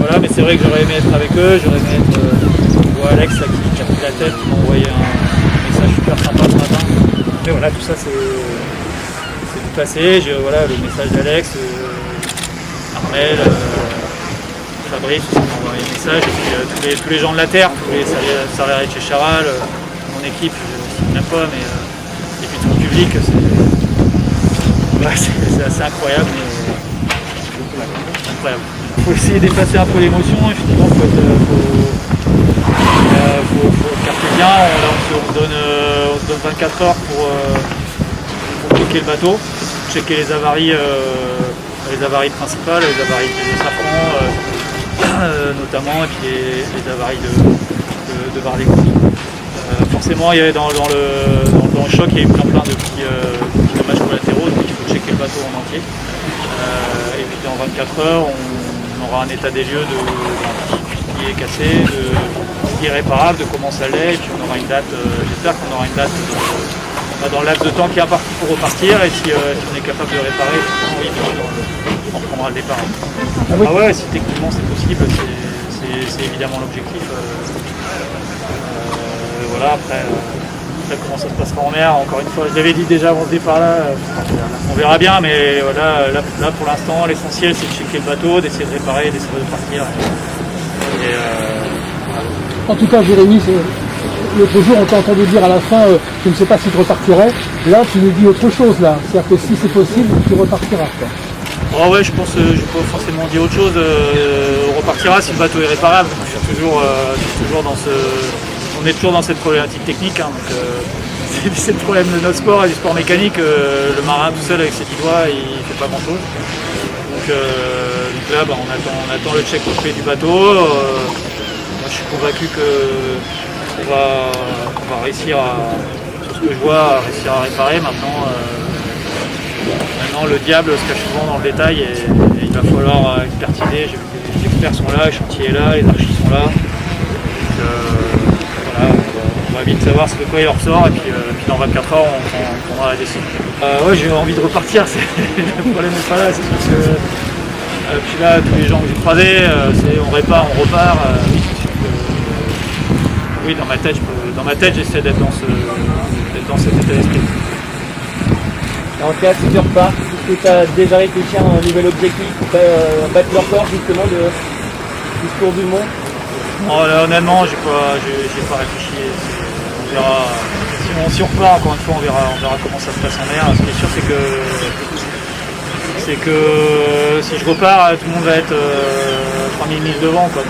voilà, mais c'est vrai que j'aurais aimé être avec eux, j'aurais aimé être ou Alex là, qui a pris la tête, qui m'a envoyé un message super sympa ce matin. Mais voilà, tout ça c'est du passé. Voilà, le message d'Alex, Armel, Fabrice aussi m'a envoyé un message, et puis tous les gens de la Terre, tous les salariés de chez Charal, mon équipe, je ne sais même pas, mais et puis tout le public, c'est assez incroyable. Incroyable. Il faut essayer d'effacer un peu l'émotion, effectivement, il faut être cartésien. On se donne 24 heures pour checker le bateau, checker les avaries principales, les avaries de safran notamment, et puis les avaries de barre d'écoute. Forcément, il y avait dans le choc, il y a eu plein de petits dommages collatéraux, donc il faut checker le bateau en entier. Et puis dans 24 heures, on aura un état des lieux de ce qui est cassé, de ce qui est réparable, de comment ça l'est, et puis on aura une date, j'espère qu'on aura une date dans le laps de temps qui est imparti pour repartir, et si on est capable de réparer, oui, on reprendra le départ. Ah ouais, si techniquement c'est possible, c'est évidemment l'objectif. Voilà, après comment ça se passera en mer, encore une fois, je l'avais dit déjà avant ce départ là, on verra bien, mais voilà, là pour l'instant l'essentiel c'est de checker le bateau, d'essayer de réparer, d'essayer de partir. En tout cas Jérémy, l'autre jour on t'a entendu dire à la fin je ne sais pas si tu repartirais, là tu nous dis autre chose là, c'est-à-dire que si c'est possible tu repartiras quoi. Oh ouais, je pense que je n'ai pas forcément dit autre chose, on repartira si le bateau est réparable, je suis toujours dans on est toujours dans cette problématique technique, hein, donc c'est le problème de notre sport et du sport mécanique. Le marin tout seul avec ses 10 doigts, il ne fait pas grand chose. Donc là, on attend le check complet du bateau. Moi, je suis convaincu qu'on va réussir sur ce que je vois, réussir à réparer. Maintenant, le diable se cache souvent dans le détail et il va falloir expertiser. Les experts sont là, le chantier est là, les archis sont là. On va vite savoir ce que quoi il en ressort, et puis dans 24 heures on prendra la décision. Ouais, j'ai envie de repartir, le problème n'est pas là, c'est sûr que puis là tous les gens que j'ai croisés, on répare, on repart. Oui, dans ma tête j'essaie d'être dans cet état d'esprit. En tout cas, si tu repars, est-ce que tu as déjà réfléchi à un nouvel objectif, battre le record justement du tour du monde? Oh, là, honnêtement, j'ai pas réfléchi. On verra. Si on repart, encore une fois, on verra comment ça se passe en mer. Ce qui est sûr, c'est que si je repars, tout le monde va être 3000 milles devant, quoi.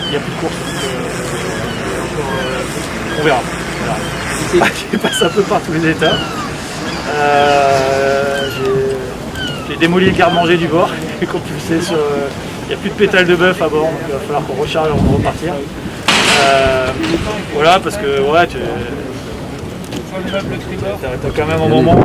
Il n'y a plus de course. On verra. Je passe un peu par tous les états. J'ai démoli le garde-manger du bord, compulsé sur. Il n'y a plus de pétales de bœuf à bord, donc il va falloir qu'on recharge avant de repartir. Voilà, parce que ouais, t'as quand même un moment.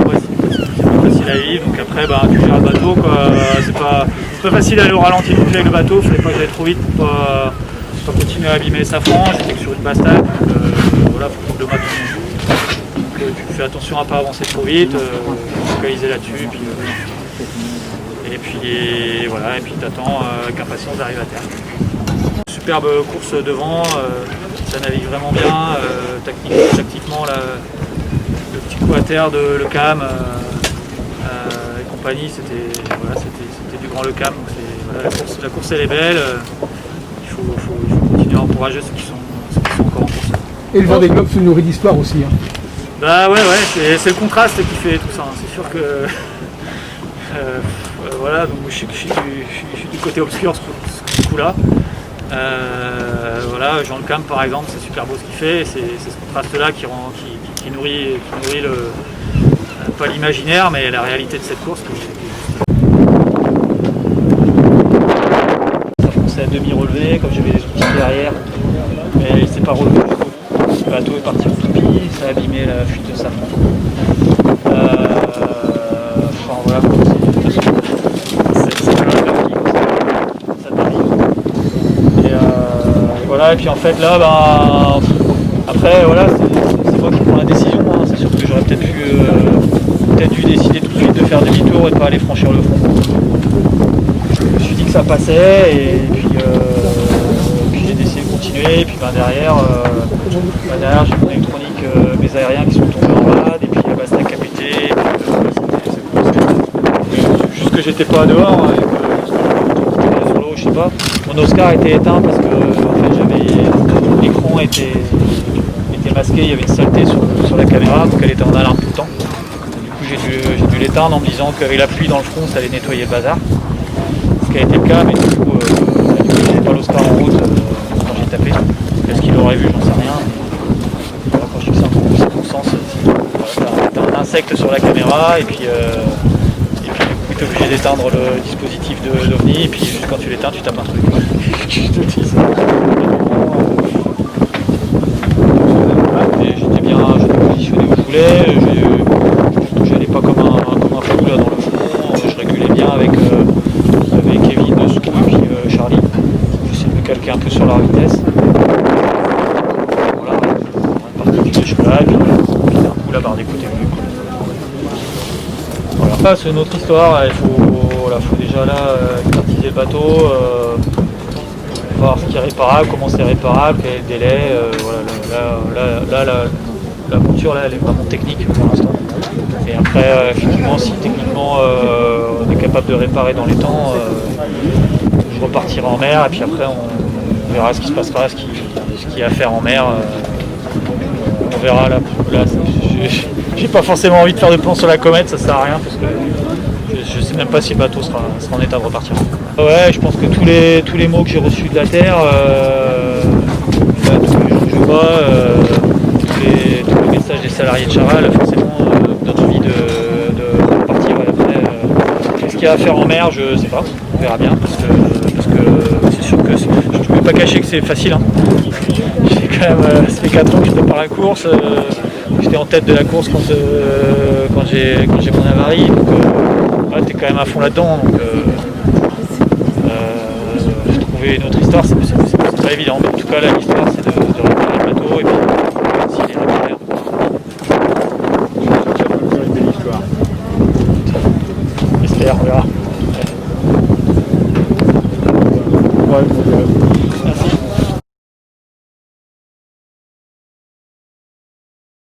Ouais, c'est pas facile à vivre, donc après tu gères le bateau, quoi. C'est pas facile d'aller au ralenti non plus avec le bateau, il fallait pas que j'aille trop vite pour pas continuer à abîmer les safrans. J'étais que sur une basse table, donc voilà, faut que le m'abîme. Donc tu fais attention à ne pas avancer trop vite, focaliser là-dessus. Et puis voilà, et puis t'attends avec impatience d'arriver à terre. Superbe course devant, ça navigue vraiment bien, tactiquement le petit coup à terre de Le Cam et compagnie, c'était du grand Le Cam. Donc voilà, la course elle est belle, il faut continuer à encourager ceux qui sont encore en course. Et le Vendée Globe se nourrit d'histoire aussi. Hein. Bah ouais, c'est le contraste qui fait tout ça, hein. C'est sûr que voilà, donc je suis du côté obscur ce coup-là. Voilà, Jean Le Cam par exemple, c'est super beau ce qu'il fait, c'est ce contraste-là qui nourrit pas l'imaginaire, mais la réalité de cette course. Ça commençait à demi-relevé, comme j'avais des outils derrière, mais il ne s'est pas relevé jusqu'au bout. Le bateau est parti en toupie, ça a abîmé la fuite de safran. Enfin voilà, c'est pas ça t'arrive. Et voilà, et puis en fait là, après voilà, c'est moi qui prends la décision, hein. C'est sûr que j'aurais peut-être dû décider tout de suite de faire demi-tour et de pas aller franchir le fond. ça passait, et puis j'ai décidé de continuer, et puis derrière j'ai mon électronique, mes aériens qui sont tombés en rade, et puis la Bastak a pété, et puis c'est juste que j'étais pas dehors, hein, et que j'étais sur l'eau, je sais pas. Mon Oscar était éteint parce que en fait, l'écran était masqué, il y avait une saleté sur la caméra, donc elle était en alarme tout le temps. Du coup j'ai dû l'éteindre en me disant qu'avec la pluie dans le front ça allait nettoyer le bazar. Ce qui a été le cas, mais du coup j'avais pas l'Oscar en route quand j'ai tapé. Est-ce qu'il aurait vu, j'en sais rien. Mais, quand je dis ça, c'est mon sens. T'as un insecte sur la caméra et puis du coup t'es obligé d'éteindre le dispositif d'OVNI, et puis juste quand tu l'éteins tu tapes un truc. Je te dis ça. J'étais positionné où je voulais, j'allais pas comme un fou là dans le fond, je régulais bien avec Kevin dessous et puis Charlie. J'essayais de me calquer un peu sur la vitesse. Voilà, en particulier je suis là, et puis d'un coup la barre d'écoute est venue. Voilà. C'est une autre histoire, il faut déjà là expertiser le bateau, voir ce qui est réparable, comment c'est réparable, quel est le délai. La monture là, elle est vraiment technique pour l'instant. Et après, effectivement, si techniquement on est capable de réparer dans les temps, je repartirai en mer, et puis après on verra ce qui se passera, ce qu'il y a à faire en mer. On verra là. J'ai pas forcément envie de faire de plan sur la comète, ça sert à rien parce que je sais même pas si le bateau sera en état de repartir. Ouais, je pense que tous les mots que j'ai reçus de la Terre, tous les gens que je vois, tous les messages des salariés de Charal, forcément donnent envie de repartir. Et après, ce qu'il y a à faire en mer, je sais pas, on verra bien parce que c'est sûr que je ne peux pas cacher que c'est facile. Hein. J'ai quand même, ça fait 4 ans que je prépare la course. J'étais en tête de la course quand j'ai mon avarie, donc t'es quand même à fond là-dedans. Donc trouver une autre histoire, c'est pas évident. Mais en tout cas, là, l'histoire, c'est de réparer le bateau et puis s'il est réparé. J'espère, on verra.